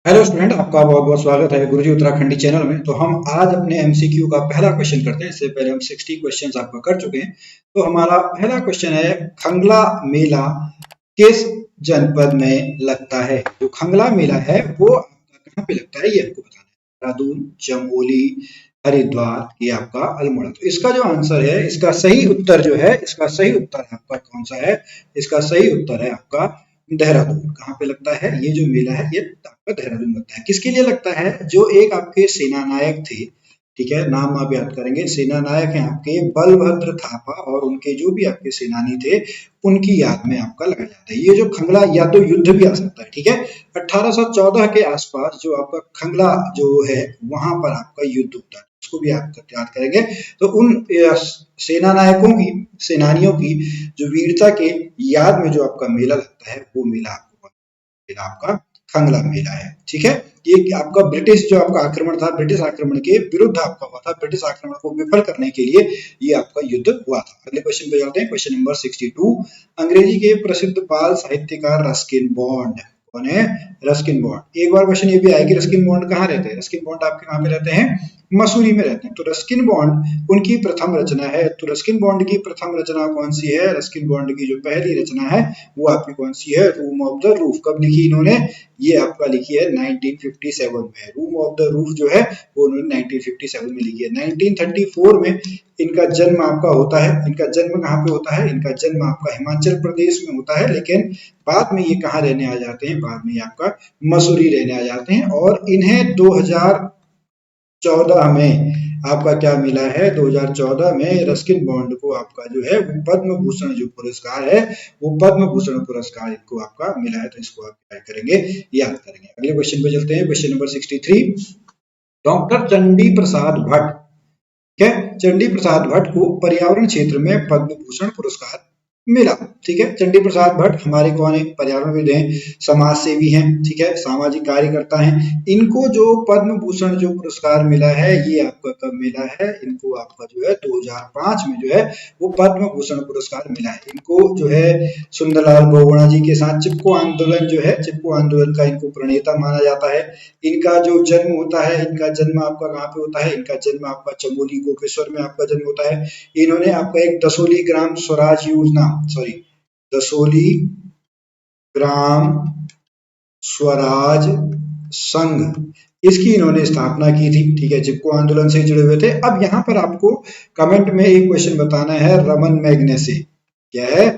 Hello student, आपका बहुत बहुत स्वागत है गुरुजी उत्तराखंडी चैनल में। तो हम आज अपने एमसीक्यू का पहला क्वेश्चन करते हैं। इससे पहले हम 60 क्वेश्चंस आपका कर चुके हैं। तो हमारा पहला क्वेश्चन है, खंगला मेला किस जनपद में लगता है? जो खंगला मेला है वो आपका कहाँ पे लगता है, ये हमको बताना है। देहरादून, चमोली, हरिद्वार या आपका अल्मोड़ा। तो इसका जो आंसर है, इसका सही उत्तर जो है, इसका सही उत्तर आपका कौन सा है? इसका सही उत्तर है आपका देहरादून। कहाँ पे लगता है ये जो मेला है? ये आपका देहरादून लगता है। किसके लिए लगता है? जो एक आपके सेना नायक थे, ठीक है, नाम आप याद करेंगे। सेना नायक हैं आपके बलभद्र थापा, और उनके जो भी आपके सेनानी थे उनकी याद में आपका लगाया जाता है। ये जो खंगला, या तो युद्ध भी आ सकता है, ठीक है। 1814 के आसपास जो आपका खंगला जो है, वहां पर आपका युद्ध होता है, उसको भी आप याद करेंगे। तो उन सेना नायकों की, सेनानियों की जो वीरता के याद में जो आपका मेला लगता है, वो मेला आपको, मेला आपका खंगला मेला है, ठीक है। ये आपका ब्रिटिश जो आपका आक्रमण था, ब्रिटिश आक्रमण के विरुद्ध आपका हुआ था। ब्रिटिश आक्रमण को विफल करने के लिए ये आपका युद्ध हुआ था। अगले क्वेश्चन पे जाते हैं, क्वेश्चन नंबर 62। अंग्रेजी के प्रसिद्ध बाल साहित्यकार रस्किन बॉन्ड कौन है? Ruskin bond. एक बार क्वेश्चन ये भी आया कि रस्किन बॉन्ड कहाँ रहते हैं? रस्किन बॉन्ड आपके कहाँ पे रहते हैं? मसूरी में रहते हैं। तो रस्किन बॉन्ड उनकी प्रथम रचना है। तो रस्किन बॉन्ड की प्रथम रचना कौन सी है? रस्किन बॉन्ड की जो पहली रचना है वो आपकी कौन सी है? Room of the roof. कब लिखी इन्होंने? ये आपका लिखी है 1957 में। रूम ऑफ द रूफ जो है वो उन्होंने 1957 में लिखी है। 1934 में इनका जन्म आपका होता है। इनका जन्म कहाँ पे होता है? इनका जन्म आपका हिमाचल प्रदेश में होता है, लेकिन बाद में ये कहाँ रहने आ जाते हैं? बाद में ये आपका मसूरी रहने आ जाते हैं। और इन्हें 2014 में आपका क्या मिला है? 2014 में रस्किन बॉन्ड को आपका जो है वो पद्म भूषण जो पुरस्कार है, वो पद्म भूषण पुरस्कार इनको आपका मिला है। तो इसको आप क्या करेंगे? याद करेंगे। अगले क्वेश्चन पे चलते हैं, question number 63। Doctor Chandi Prasad Bhatt, ठीक है, चंडी प्रसाद भट्ट को पर्यावरण क्षेत्र में पद्म भूषण पुरस्कार मिला, ठीक है। चंडी प्रसाद भट्ट हमारे कौन है? पर्यावरणविद हैं, समाज सेवी हैं, ठीक है, सामाजिक कार्यकर्ता हैं। इनको जो पद्म भूषण जो पुरस्कार मिला है, ये आपका कब मिला है? इनको आपका जो है 2005 में जो है वो पद्म भूषण पुरस्कार मिला है। इनको जो है सुंदरलाल बहुगुणा जी के साथ चिपको आंदोलन जो है, चिपको आंदोलन का इनको प्रणेता माना जाता है। इनका जो जन्म होता है, इनका जन्म आपका कहाँ पे होता है? इनका जन्म आपका चमोली गोपेश्वर में आपका जन्म होता है। इन्होंने आपका एक दसोली ग्राम स्वराज योजना, सॉरी, दसोली ग्राम स्वराज संघ, इसकी इन्होंने स्थापना की थी, ठीक है। चिपको आंदोलन से जुड़े हुए थे। अब यहाँ पर आपको कमेंट में एक क्वेश्चन बताना है, रमन मैग्नेसे क्या है?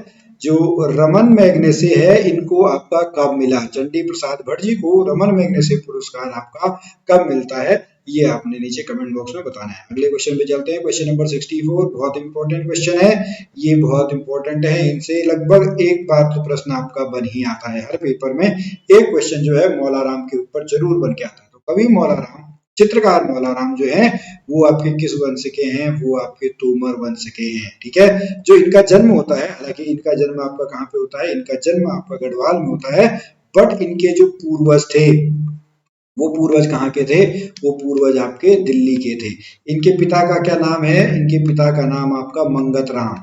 जो रमन मैग्नेसे है, इनको आपका कब मिला? चंडी प्रसाद भट्ट जी को रमन मैग्नेसे पुरस्कार आपका कब मिलता है? ये आपने नीचे कमेंट बॉक्स में बताना है। अगले क्वेश्चन पे चलते हैं, क्वेश्चन नंबर 64। बहुत इंपॉर्टेंट क्वेश्चन है, ये बहुत इंपॉर्टेंट है। इनसे लगभग एक बार तो प्रश्न आपका बन ही आता है। हर पेपर में एक क्वेश्चन जो है मौलाराम के ऊपर जरूर बन के आता है। तो कवि मौलाराम, चित्रकार मौलाराम जो है वो आपके किस वंश के हैं? वो आपके तोमर वंश के हैं, ठीक है। जो इनका जन्म होता है, हालांकि इनका जन्म आपका कहाँ पे होता है? इनका जन्म आपका गढ़वाल में होता है, बट इनके जो पूर्वज थे, वो पूर्वज कहाँ के थे? वो पूर्वज आपके दिल्ली के थे। इनके पिता का क्या नाम है? इनके पिता का नाम आपका मंगत राम,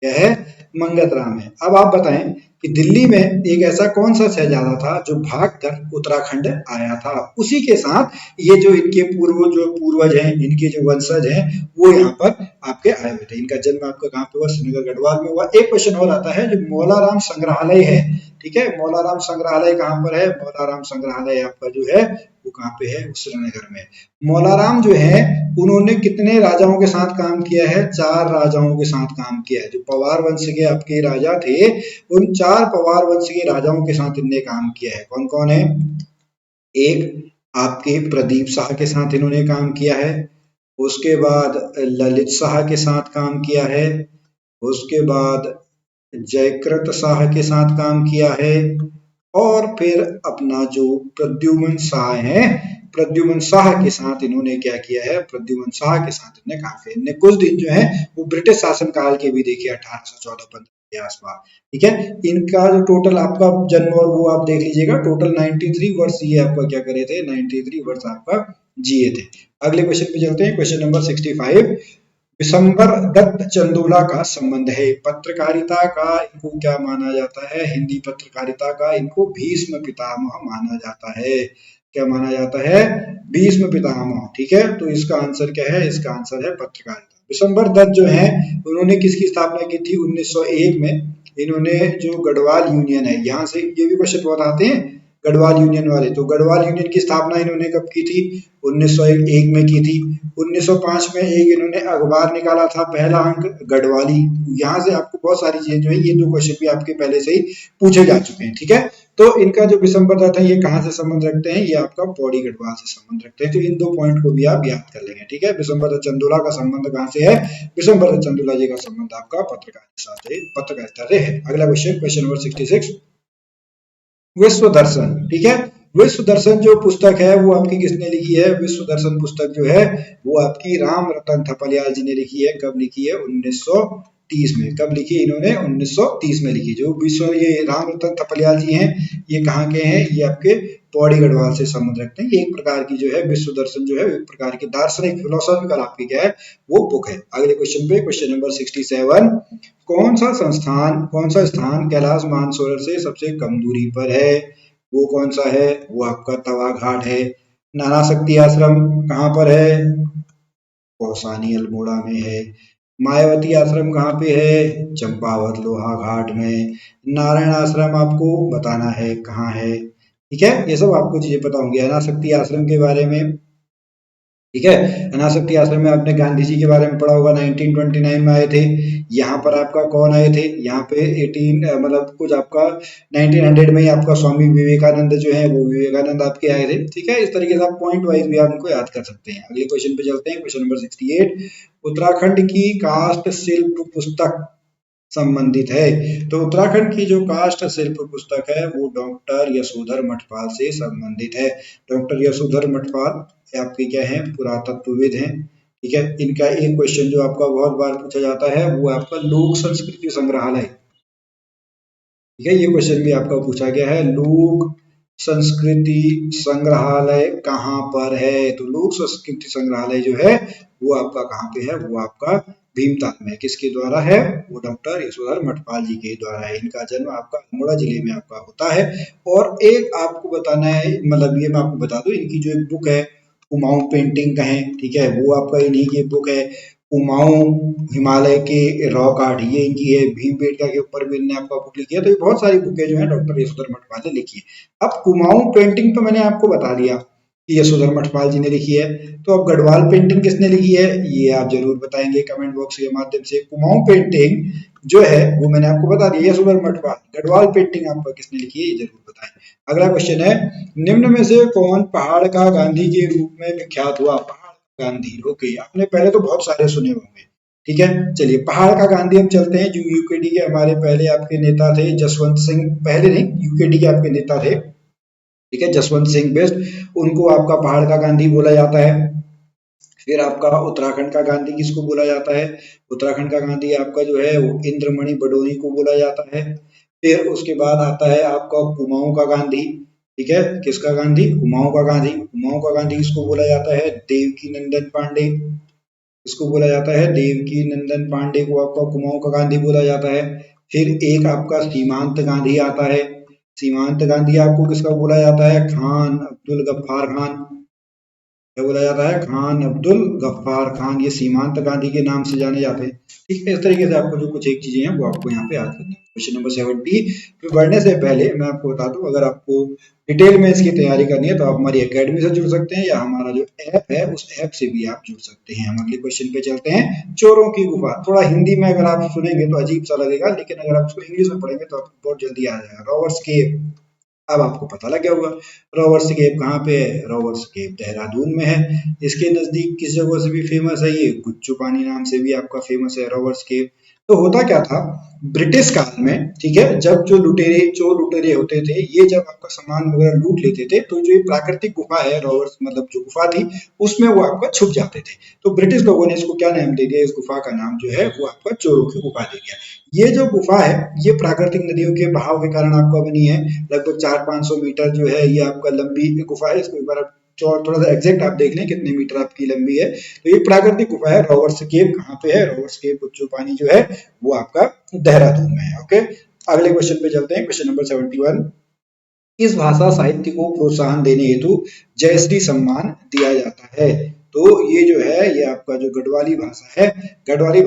क्या है? मंगत राम है। अब आप बताएं कि दिल्ली में एक ऐसा कौन सा शहजादा था जो भागकर उत्तराखंड आया था? उसी के साथ ये जो इनके पूर्वज हैं, इनके जो वंशज हैं, वो यहाँ पर आपके आए हुए थे। इनका जन्म आपका कहाँ पे हुआ? श्रीनगर गढ़वाल में हुआ। एक क्वेश्चन और आता है, जो मौलाराम संग्रहालय है, ठीक है, मौलाराम संग्रहालय कहाँ पर है? मौलाराम संग्रहालय आपका जो है वो कहाँ पे है? श्रीनगर में। मौलाराम जो है उन्होंने कितने राजाओं के साथ काम किया है? 4 राजाओं के साथ काम किया है। जो पवार वंश के आपके राजा थे, उन 4 पवार वंश के राजाओं के साथ इनने काम किया है। कौन कौन है? एक आपके प्रदीप शाह के साथ इन्होंने काम किया है, उसके बाद ललित शाह के साथ काम किया है, उसके बाद जयकृत शाह के साथ काम किया है, और फिर अपना जो प्रद्युमन शाह है, प्रद्युमन शाह के साथ इन्होंने क्या किया है? प्रद्युमन शाह के साथ इन्होंने काम किया। इन्हें कुछ दिन जो है वो ब्रिटिश शासन काल के भी देखे, 1814-15 के आसपास, ठीक है। इनका जो टोटल आपका जन्म और वो आप देख लीजिएगा, टोटल 93 वर्ष ये आपका क्या करे थे? 93 वर्ष आपका जिए थे। अगले क्वेश्चन पे चलते हैं, क्वेश्चन नंबर 65। विशंबर दत्त चंदोला का संबंध है पत्रकारिता का, इनको क्या माना जाता है? हिंदी पत्रकारिता का इनको भीष्म पितामह माना जाता है। क्या माना जाता है? भीष्म पितामह। ठीक है, तो इसका आंसर क्या है? इसका आंसर है पत्रकारिता। विशंबर दत्त जो है उन्होंने किसकी स्थापना की थी? 1901 में। इन्होंने जो गढ़वाल यूनियन है, यहाँ से ये भी क्वेश्चन बहुत आते हैं गढ़वाल यूनियन वाले, तो गढ़वाल यूनियन की स्थापना इन्होंने कब की थी? 1901 में की थी। 1905 में एक इन्होंने अखबार निकाला था, पहला अंक गढ़वाली। यहाँ से आपको बहुत सारी चीजें जो है, ये दो क्वेश्चन भी आपके पहले से ही पूछे जा चुके हैं। ठीक है, तो इनका जो विशंबर दत्त है ये कहाँ से संबंध रखते हैं? ये आपका पौड़ी गढ़वाल से संबंध रखते हैं। तो इन दो पॉइंट को भी आप याद कर लेंगे। ठीक है, विशंबर दत्त चंदोला का संबंध कहाँ से है? विशंबर दत्त चंदोला जी का संबंध आपका पत्रकारिता से है। अगला क्वेश्चन, क्वेश्चन नंबर 66, विश्व दर्शन। ठीक है, विश्व दर्शन जो पुस्तक है वो आपकी किसने लिखी है? विश्व दर्शन पुस्तक जो है वो आपकी राम रतन थपलियाल जी ने लिखी है। कब लिखी है? 1930 में। कब लिखी इन्होंने? 1930 में लिखी। जो विश्व ये राम रतन थपलियाल जी हैं, ये कहाँ के हैं? ये आपके पौड़ी गढ़वाल से संबंध रखते हैं। ये एक प्रकार की जो है विश्व दर्शन जो है एक प्रकार की दार्शनिक फिलोसॉफिकल आपकी क्या है? वो बुक है। अगले क्वेश्चन पे, क्वेश्चन नंबर 67, कौन सा स्थान कैलाश मानसरोवर से सबसे कम दूरी पर है? वो कौन सा है? वो आपका तवा घाट है। नाना शक्ति आश्रम कहाँ पर है? कौसानी अल्मोड़ा में है। मायावती आश्रम कहाँ पे है? चंपावत लोहा घाट में। नारायण आश्रम आपको बताना है कहाँ है। ठीक है, ये सब आपको चीजें पता होंगी। अनाशक्ति आश्रम के बारे में, ठीक है, अनाशक्ति आश्रम में आपने गांधी जी के बारे में पढ़ा होगा, 1929 में आए थे। यहाँ पर आपका कौन आए थे? यहाँ पे 18 मतलब कुछ आपका 1900 में ही आपका स्वामी विवेकानंद जो है वो विवेकानंद आपके आए थे। ठीक है, इस तरीके से आप पॉइंट वाइज भी आप उनको याद कर सकते हैं। अगले क्वेश्चन पे चलते हैं, क्वेश्चन नंबर 68, उत्तराखंड की काष्ठ शिल्प पुस्तक संबंधित है। तो उत्तराखंड की जो काष्ठ शिल्प पुस्तक है वो डॉक्टर यशोधर मठपाल से संबंधित है। डॉक्टर यशोधर मठपाल आपके क्या है? पुरातत्वविद हैं। ठीक है, इनका एक क्वेश्चन जो आपका बहुत बार पूछा जाता है वो आपका लोक संस्कृति संग्रहालय। ठीक है, ये क्वेश्चन भी आपका पूछा गया है, लोक संस्कृति संग्रहालय कहाँ पर है? तो लोक संस्कृति संग्रहालय जो है वो आपका कहाँ पे है? वो आपका भीमताल में। किसके द्वारा है? वो डॉक्टर यशोधर मठपाल जी के द्वारा है। इनका जन्म आपका अल्मोड़ा जिले में आपका होता है। और एक आपको बताना है, मतलब ये मैं आपको बता दूं, इनकी जो एक बुक है कुमाऊं पेंटिंग कहें, ठीक है, वो आपका इन्हीं की बुक है। कुमाऊं हिमालय के रॉक आर्ट, ये इनकी है। भीमबेटका के ऊपर भी इन्होंने आपका बुक लिखी है। तो ये बहुत सारी बुकें जो है डॉक्टर यशोधर मठपाल ने लिखी है। अब कुमाऊं पेंटिंग तो मैंने आपको बता दिया कि यशोधर मठपाल जी ने लिखी है। तो अब गढ़वाल पेंटिंग किसने लिखी है? ये आप जरूर बताएंगे कमेंट बॉक्स के माध्यम से। कुमाऊं पेंटिंग जो है वो मैंने आपको बता दिया, यशोधर मठपाल। गढ़वाल पेंटिंग आपका किसने लिखी है ये जरूर बताएं। अगला क्वेश्चन है, निम्न में से कौन पहाड़ का गांधी के रूप में विख्यात हुआ? पहाड़ का गांधी, ओके, आपने पहले तो बहुत सारे सुने होंगे। ठीक है, चलिए पहाड़ का गांधी हम चलते हैं। जो यूकेडी के हमारे पहले आपके नेता थे जसवंत सिंह, पहले नहीं, यूकेडी के आपके नेता थे, ठीक है, जसवंत सिंह बिष्ट, उनको आपका पहाड़ का गांधी बोला जाता है। फिर आपका उत्तराखंड का गांधी किसको बोला जाता है? उत्तराखंड का गांधी आपका जो है वो इंद्रमणि बडोनी को बोला जाता है। फिर उसके बाद आता है आपका कुमाऊं का गांधी। ठीक है, किसका गांधी? कुमाऊं का गांधी। कुमाऊं का गांधी किसको बोला जाता है? देवकी नंदन पांडे। इसको बोला जाता है देवकी नंदन पांडे को आपका कुमाऊं का गांधी बोला जाता है। फिर एक आपका सीमांत गांधी आता है। सीमांत गांधी आपको किसका बोला जाता है? खान अब्दुल गफ्फार खान। क्या बोला जाता है? खान अब्दुल गफ्फार खान। ये सीमांत गांधी के नाम से जाने जाते हैं। ठीक है, इस तरीके से आपको जो कुछ एक चीजें हैं वो आपको यहाँ पे याद करनी है। क्वेश्चन नंबर 70 पे बढ़ने से पहले मैं आपको बता दूं, अगर आपको डिटेल में इसकी तैयारी करनी है तो आप हमारी एकेडमी से जुड़ सकते हैं, या हमारा जो ऐप है उस ऐप से भी आप जुड़ सकते हैं। हम अगले क्वेश्चन पे चलते हैं, चोरों की गुफा। थोड़ा हिंदी में अगर आप सुनेंगे तो अजीब सा लगेगा, लेकिन अगर आप उसको इंग्लिश में पढ़ेंगे तो आपको बहुत जल्दी आ जाएगा। रॉबर्ट्स केव, अब आपको पता लग गया होगा रॉबर्ट्स केव कहाँ पे है? रॉबर्ट्स केव देहरादून में है। इसके नजदीक किस जगह से भी फेमस है? ये गुच्चू पानी नाम से भी आपका फेमस है रॉबर्ट्स केव। तो होता क्या था ब्रिटिश काल में, ठीक है, जब जो लुटेरे चोर लुटेरे होते थे, ये जब आपका सामान वगैरह लूट लेते थे, तो जो ये प्राकृतिक गुफा है रॉबर्ट्स, मतलब जो गुफा थी, उसमें वो आपका छुप जाते थे। तो ब्रिटिश लोगों ने इसको क्या नाम दे दिया? इस गुफा का नाम जो है वो आपका चोरों की गुफा दे दिया। ये जो गुफा है ये प्राकृतिक नदियों के बहाव के कारण आपका बनी है। लगभग 400-500 मीटर जो है ये आपका लंबी गुफा है। इसको एक बार थोड़ा सा एग्जैक्ट आप देख लें कितने मीटर आपकी लंबी है। तो ये प्राकृतिक गुफा है। रॉबर्ट्स केव कहाँ पे है? रॉबर्ट्स केव गुच्चू पानी जो है वो आपका देहरादून में है। ओके, अगले क्वेश्चन पे चलते हैं, क्वेश्चन नंबर 71। इस भाषा साहित्य को प्रोत्साहन देने हेतु जयश्री सम्मान दिया जाता है। तो ये जो है ये आपका जो गढ़वाली भाषा है, गढ़वाली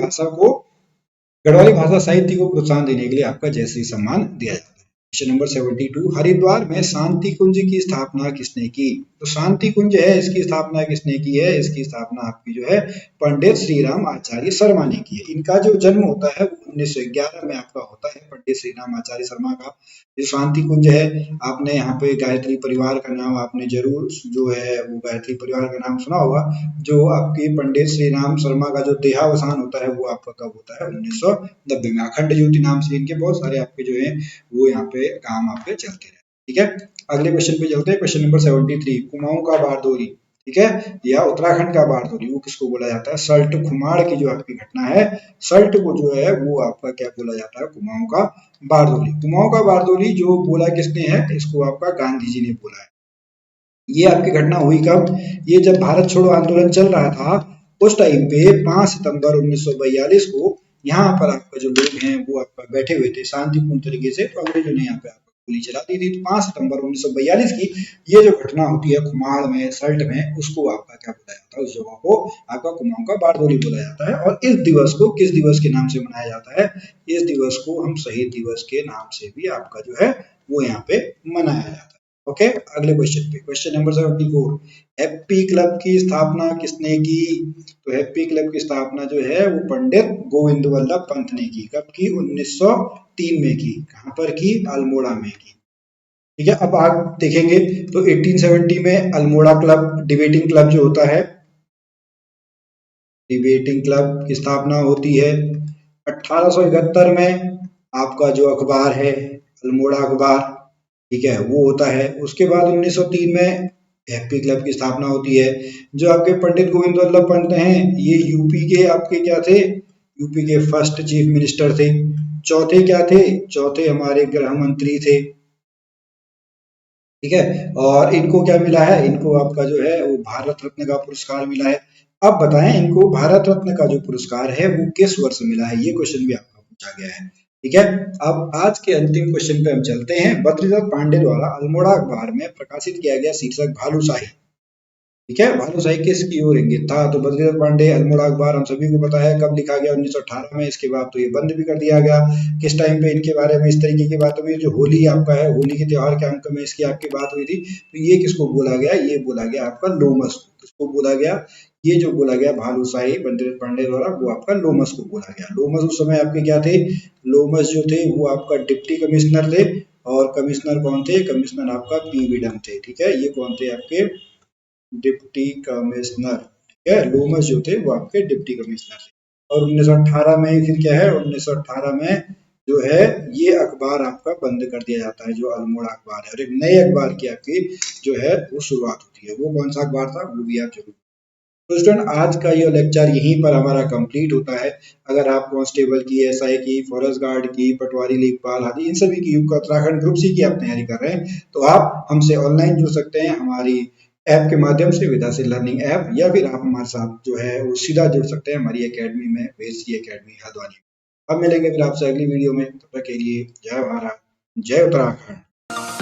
भाषा साहित्य को प्रोत्साहन देने के लिए आपका जयश्री सम्मान दिया जाता है। क्वेश्चन नंबर 72, हरिद्वार में शांति कुंज की स्थापना किसने की? तो शांति कुंज है, इसकी स्थापना किसने की है? इसकी स्थापना आपकी जो है पंडित श्री राम आचार्य शर्मा ने की है। इनका जो जन्म होता है वो 1911 में आपका होता है, पंडित श्री राम आचार्य शर्मा का। जो शांति कुंज है, आपने यहाँ पे गायत्री परिवार का नाम आपने जरूर जो है वो गायत्री परिवार का नाम सुना होगा। जो आपके पंडित श्री राम शर्मा का जो देहावसान होता है वो आपका कब होता है? 1990 में। अखंड ज्योति नाम से इनके बहुत सारे आपके जो है वो यहाँ पे काम आपके चलते रहे। ठीक है, अगले क्वेश्चन पे चलते हैं। क्वेश्चन नंबर 73, कुमाऊं का बारदोरी, ठीक है, या उत्तराखंड का बारदोरी, वो किसको बोला जाता है? सल्ट खुमाड़ की जो आपकी घटना है, सल्ट को जो है वो आपका क्या बोला जाता है? कुमाऊं का बारदोरी। कुमाऊं का बारदोरी जो बोला किसने है? इसको आपका गांधी जी ने बोला है। ये आपकी घटना हुई कब? ये जब भारत छोड़ो आंदोलन चल रहा था उस टाइम पे 5 सितंबर 1942 को यहाँ पर आपका जो लोग हैं वो आपका बैठे हुए थे शांतिपूर्ण तरीके से, तो अंग्रेजों ने यहाँ पे आपको गोली चला दी थी। तो 5 सितंबर 1942 की ये जो घटना होती है कुमाड़ में, सल्ट में, उसको आपका क्या बोला जाता है? उस जगह को आपका कुमाऊं का बारदोली बोला जाता है। और इस दिवस को किस दिवस के नाम से मनाया जाता है? इस दिवस को हम शहीद दिवस के नाम से भी आपका जो है वो यहाँ पे मनाया जाता है। ओके, अगले क्वेश्चन पे, क्वेश्चन नंबर 74, हैप्पी क्लब की स्थापना किसने की? तो हैप्पी क्लब की स्थापना जो है वो पंडित गोविंद वल्लभ पंत ने की। कब की? 1903 में की। कहां पर की? अल्मोड़ा में की। ठीक है, अब आप देखेंगे तो 1870 में अल्मोड़ा क्लब, डिबेटिंग क्लब जो होता है, डिबेटिंग क्लब की स्थापना होती है। 1871 में आपका जो अखबार है अल्मोड़ा अखबार, ठीक है, वो होता है। उसके बाद 1903 में हैप्पी क्लब की स्थापना होती है। जो आपके पंडित गोविंद वल्लभ पंत हैं ये यूपी के आपके क्या थे? यूपी के फर्स्ट चीफ मिनिस्टर थे। चौथे क्या थे? चौथे हमारे गृह मंत्री थे। ठीक है, और इनको क्या मिला है? इनको आपका जो है वो भारत रत्न का पुरस्कार मिला है। अब बताएं इनको भारत रत्न का जो पुरस्कार है वो किस वर्ष मिला है? ये क्वेश्चन भी आपका पूछा गया है। ठीक है, अब आज के अंतिम क्वेश्चन पे हम चलते हैं। बद्रीदत्त पांडे द्वारा अल्मोड़ा अखबार में प्रकाशित किया गया शीर्षक भालूशाही, ठीक है, भालूशाही किसकी ओर इंगित था? तो बद्रीदत्त पांडे, अल्मोड़ा अखबार हम सभी को पता है कब लिखा गया? 1918 में। इसके बाद तो ये बंद भी कर दिया गया। किस टाइम पे इनके बारे में इस तरीके की बात हुई? जो होली आपका है, होली के त्योहार के अंक में इसकी आपकी बात हुई थी। तो ये किसको बोला गया? ये बोला गया आपका लोमस को। किसको बोला गया? ये जो बोला गया भालूशाही बद्रीदत्त पांडे द्वारा, वो आपका लोमस को बोला गया। लोमस उस समय आपके क्या थे? लोमस जो थे वो आपका डिप्टी कमिश्नर थे। और कमिश्नर कौन थे? कमिश्नर आपका पी विडम थे। ठीक है, ये कौन थे? आपके डिप्टी कमिश्नर। ठीक है, लोमस जो थे वो आपके डिप्टी कमिश्नर थे। और 1918 में फिर क्या है? 1918 में जो है ये अखबार आपका बंद कर दिया जाता है, जो अल्मोड़ा अखबार है, और एक नए अखबार की आपकी जो है वो शुरुआत होती है। वो कौन सा अखबार था वो भी आप जरूर। तो स्टूडेंट आज का ये लेक्चर यहीं पर हमारा कंप्लीट होता है। अगर आप कांस्टेबल की, एसआई की, फॉरेस्ट गार्ड की, पटवारी लेखपाल आदि इन सभी की युक्त उत्तराखंड ग्रुप सी की आप तैयारी कर रहे हैं तो आप हमसे ऑनलाइन जुड़ सकते हैं हमारी ऐप के माध्यम से, विदासी लर्निंग ऐप, या फिर आप हमारे साथ जो है वो सीधा जुड़ सकते हैं हमारी एकेडमी में, वेदश्री एकेडमी हल्द्वानी। अब मिलेंगे फिर आपसे अगली वीडियो में, तब तक के लिए जय भारत, जय उत्तराखंड।